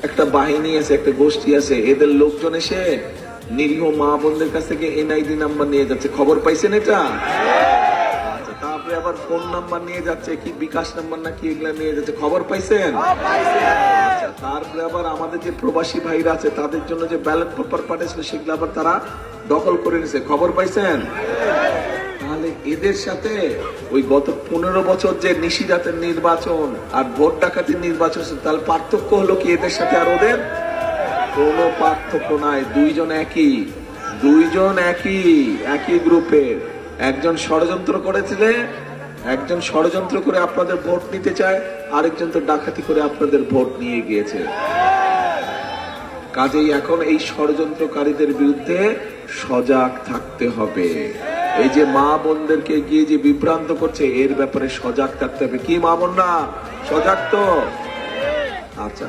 একটা বাহিনী আছে, একটা গোষ্ঠী আছে, এদের লোকজন এসে নিরীহ মা বোনদের কাছ থেকে এনআইডি নাম্বার নিয়ে যাচ্ছে। খবর পাইছেন এটা? আচ্ছা, তারপরে আবার ফোন নাম্বার নিয়ে যাচ্ছে, কি বিকাশ নাম্বার না কি এগুলা নিয়ে যাচ্ছে। খবর পাইছেন? আচ্ছা, তারপরে আবার আমাদের যে প্রবাসী ভাইরা আছে তাদের জন্য যে ব্যালট পেপার পাঠিয়েছিল সেগুলো আবার তারা দখল করে নিছে। খবর পাইছেন? তাহলে এদের সাথে ওই গত 15 বছর যে নিশিরাতের নির্বাচন আর ভোট ডাকাতির নির্বাচন, তাহলে পার্থক্য হলো কি এদের সাথে আর ওদের? কোনো পার্থক্য নাই। দুইজন একই গ্রুপের। একজন ষড়যন্ত্র করে আপনাদের ভোট নিতে চায়, আরেকজন তো ডাকাতি করে আপনাদের ভোট নিয়ে গিয়েছে। কাজেই এখন এই ষড়যন্ত্রকারীদের বিরুদ্ধে সজাগ থাকতে হবে। এই যে মা বোনদেরকে গিয়ে যে বিভ্রান্ত করছে, এর ব্যাপারে সজাগ থাকতে হবে। কি মা বোনরা সজাগ তো? আচ্ছা।